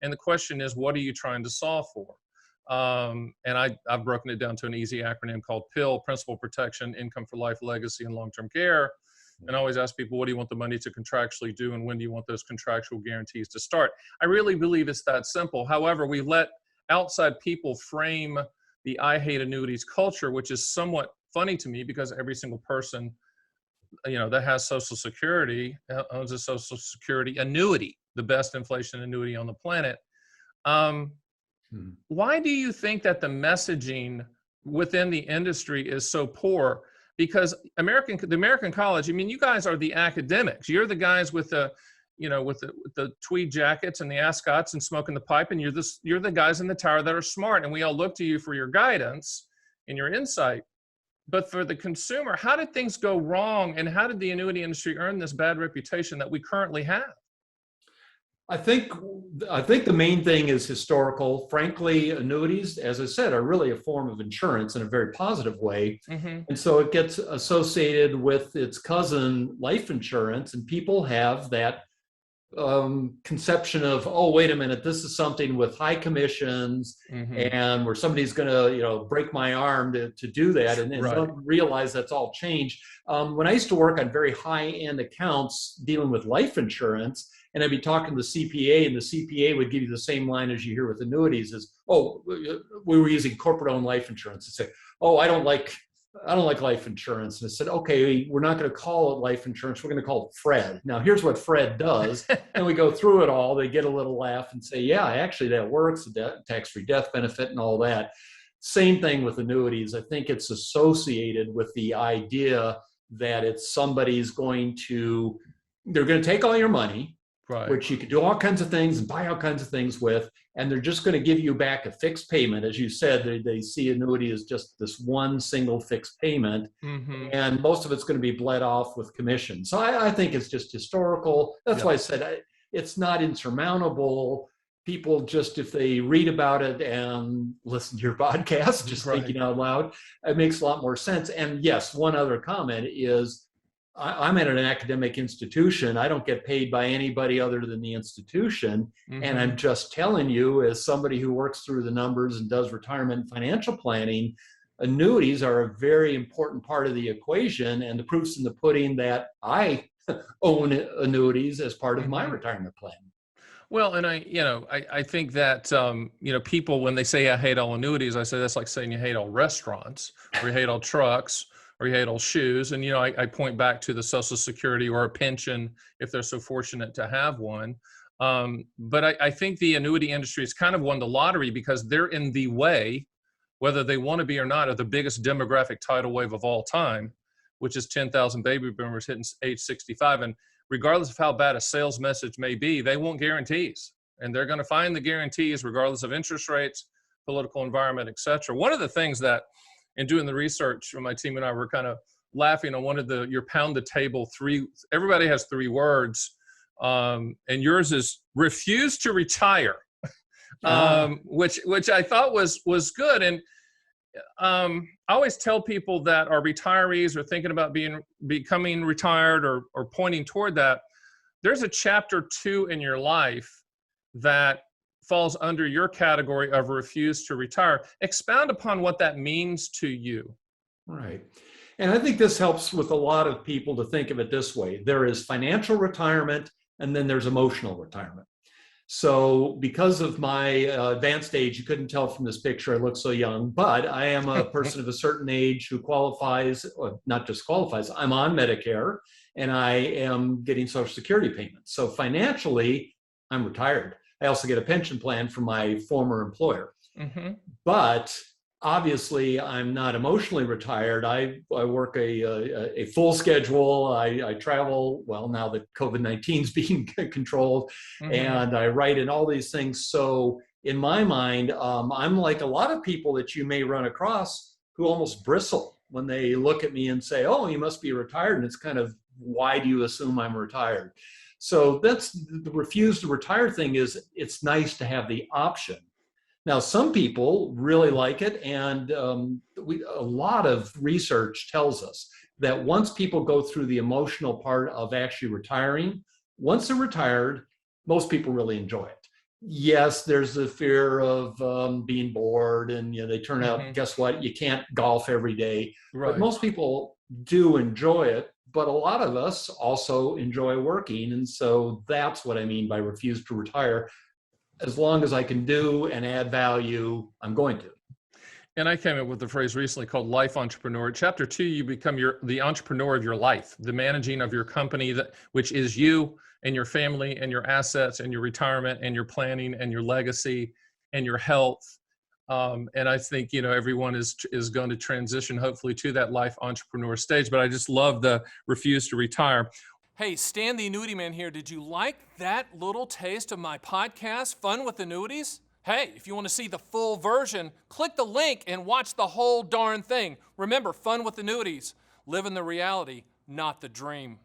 And the question is, what are you trying to solve for? And I've broken it down to an easy acronym called PILL: Principal Protection, Income for Life, Legacy, and Long-Term Care. And I always ask people, what do you want the money to contractually do, and when do you want those contractual guarantees to start? I really believe it's that simple. However, we let outside people frame the "I hate annuities" culture, which is somewhat funny to me because every single person, that has Social Security owns a Social Security annuity, the best inflation annuity on the planet. Um, why do you think that the messaging within the industry is so poor? Because the American college, I mean, you guys are the academics. You're the guys with the tweed jackets and the ascots and smoking the pipe, and you're the guys in the tower that are smart, and we all look to you for your guidance and your insight. But for the consumer, how did things go wrong, and how did the annuity industry earn this bad reputation that we currently have? I think the main thing is historical. Frankly, annuities, as I said, are really a form of insurance in a very positive way. Mm-hmm. And so it gets associated with its cousin, life insurance, and people have that conception of, oh, wait a minute, this is something with high commissions, Mm-hmm. and where somebody's going to, break my arm to do that, and Right. don't realize that's all changed. When I used to work on very high-end accounts dealing with life insurance, and I'd be talking to the CPA, and the CPA would give you the same line as you hear with annuities: is, oh, we were using corporate-owned life insurance. To say, oh, I don't like life insurance. And I said, okay, we're not going to call it life insurance. We're going to call it Fred. Now, here's what Fred does. And we go through it all. They get a little laugh and say, yeah, actually that works, the tax-free death benefit and all that. Same thing with annuities. I think it's associated with the idea that it's they're going to take all your money, Right. which you can do all kinds of things and buy all kinds of things with, and they're just going to give you back a fixed payment. As you said, they see annuity as just this one single fixed payment, Mm-hmm. and most of it's going to be bled off with commission. So I think it's just historical. That's why I said it's not insurmountable. People just, if they read about it and listen to your podcast, just thinking out loud, it makes a lot more sense. And yes, one other comment is, I'm at an academic institution. I don't get paid by anybody other than the institution. Mm-hmm. And I'm just telling you, as somebody who works through the numbers and does retirement and financial planning, annuities are a very important part of the equation. And the proof's in the pudding that I own annuities as part of my retirement plan. Well, and I think that, people, when they say I hate all annuities, I say that's like saying you hate all restaurants, or you hate all trucks, or you hate all shoes. And, I point back to the Social Security or a pension if they're so fortunate to have one. But I think the annuity industry has kind of won the lottery because they're in the way, whether they want to be or not, of the biggest demographic tidal wave of all time, which is 10,000 baby boomers hitting age 65. And regardless of how bad a sales message may be, they want guarantees. And they're going to find the guarantees regardless of interest rates, political environment, et cetera. One of the things that, in doing the research, my team and I were kind of laughing on one of your pound the table everybody has 3 words, and yours is refuse to retire, which I thought was good. And I always tell people that are retirees or thinking about becoming retired or pointing toward that, there's a chapter 2 in your life that falls under your category of refuse to retire. Expound upon what that means to you. Right. And I think this helps with a lot of people to think of it this way. There is financial retirement, and then there's emotional retirement. So because of my advanced age, you couldn't tell from this picture, I look so young, but I am a person of a certain age who qualifies, or not just qualifies, I'm on Medicare, and I am getting Social Security payments. So financially, I'm retired. I also get a pension plan from my former employer. Mm-hmm. But obviously, I'm not emotionally retired. I work a full schedule. I travel, well, now that COVID-19 is being controlled, and I write in all these things. So in my mind, I'm like a lot of people that you may run across who almost bristle when they look at me and say, oh, you must be retired. And it's kind of, why do you assume I'm retired? So that's the refuse to retire thing. Is it's nice to have the option. Now, some people really like it, and a lot of research tells us that once people go through the emotional part of actually retiring, once they're retired, most people really enjoy it. yes, there's the fear of being bored, and they turn out, Hmm. guess what? You can't golf every day. But Right. most people do enjoy it. But a lot of us also enjoy working. And so that's what I mean by refuse to retire. As long as I can do and add value, I'm going to. And I came up with the phrase recently called life entrepreneur. Chapter 2, you become the entrepreneur of your life, the managing of your company, which is you and your family and your assets and your retirement and your planning and your legacy and your health. And I think, everyone is going to transition hopefully to that life entrepreneur stage. But I just love the refuse to retire. Hey, Stan the Annuity Man here. Did you like that little taste of my podcast, Fun with Annuities? Hey, if you want to see the full version, click the link and watch the whole darn thing. Remember, Fun with Annuities. Live in the reality, not the dream.